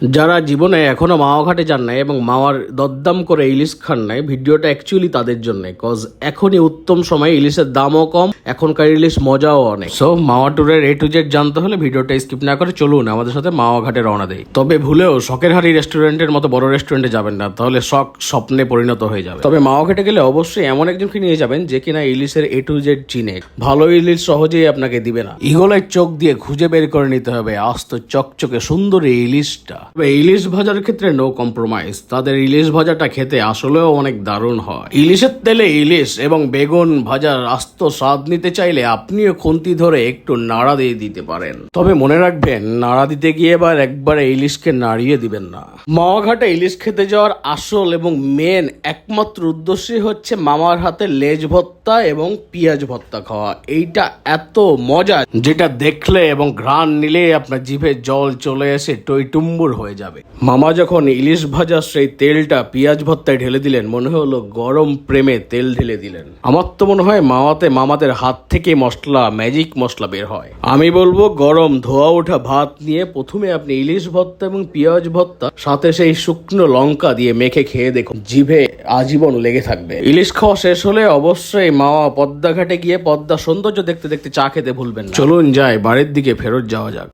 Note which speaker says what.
Speaker 1: যারা জীবনে এখনো মাওয়া ঘাটে যান নাই এবং মাওয়ার দরদাম করে ইলিশ খান নাই, ভিডিওটা অ্যাকচুয়ালি তাদের জন্য, কজ এখনই উত্তম সময়, ইলিশের দামও কম, এখনকার ইলিশ মজাও অনেক। সো মাওয়া ট্যুরের A to Z জানতে হলে ভিডিওটা স্কিপ না করে চলুন আমাদের সাথে মাওয়া ঘাটে রওনা দেই। তবে ভুলেও শখের হাড়ি রেস্টুরেন্টের মতো বড় রেস্টুরেন্টে যাবেন না, তাহলে শখ স্বপ্নে পরিণত হয়ে যাবে। তবে মাওয়া ঘাটে গেলে অবশ্যই এমন একজনকে নিয়ে যাবেন যে কিনা ইলিশের A to Z চিনে। ভালো ইলিশ সহজেই আপনাকে দিবে না, ইগলের চোখ দিয়ে খুঁজে বের করে নিতে হবে আস্ত চকচকে সুন্দর এই ইলিশটা। তবে ইলিশ ভাজার ক্ষেত্রে নো কম্প্রোমাইজ, তাদের ইলিশ ভাজাটা খেতে আসলেও অনেক দারুণ হয়। ইলিশের তেলে ইলিশ এবং বেগুন ভাজার আস্ত স্বাদ নিতে চাইলে আপনিও খুন্তি ধরে একটু নাড়া দিয়ে দিতে পারেন। তবে মনে রাখবেন, নাড়া দিতে গিয়ে এবার একবারে ইলিশকে নাড়িয়ে দিবেন না। মাওয়া ঘাটে ইলিশ খেতে যাওয়ার আসল এবং মেন একমাত্র উদ্দেশ্যই হচ্ছে মামার হাতে লেজ ভর্তা এবং পেঁয়াজ ভর্তা খাওয়া। এইটা এত মজা যেটা দেখলে এবং ঘ্রাণ নিলে আপনার জিভে জল চলে এসে টইটুম্বুর হয়ে যাবে। মামা যখন ইলিশ ভাজার সেই তেলটা পেঁয়াজ ভর্তায় ঢেলে দিলেন, মনে হলো গরম প্রেমে তেল ঢেলে দিলেন। আমার তো মনে হয় মামাদের হাত থেকে মশলা, ম্যাজিক মশলা বের হয়। আমি বলবো, গরম ধোয়া ওঠা ভাত নিয়ে প্রথমে আপনি ইলিশ ভর্তা এবং পেঁয়াজ ভর্তা সাথে সেই শুকনো লঙ্কা দিয়ে মেখে খেয়ে দেখুন, জিভে আজীবন লেগে থাকবে। ইলিশ খাওয়া শেষ হলে অবশ্যই মাওয়া পদ্মা ঘাটে গিয়ে পদ্মা সৌন্দর্য দেখতে দেখতে চা খেতে ভুলবেন না। চলুন যাই, বাড়ির দিকে ফেরত যাওয়া যাক।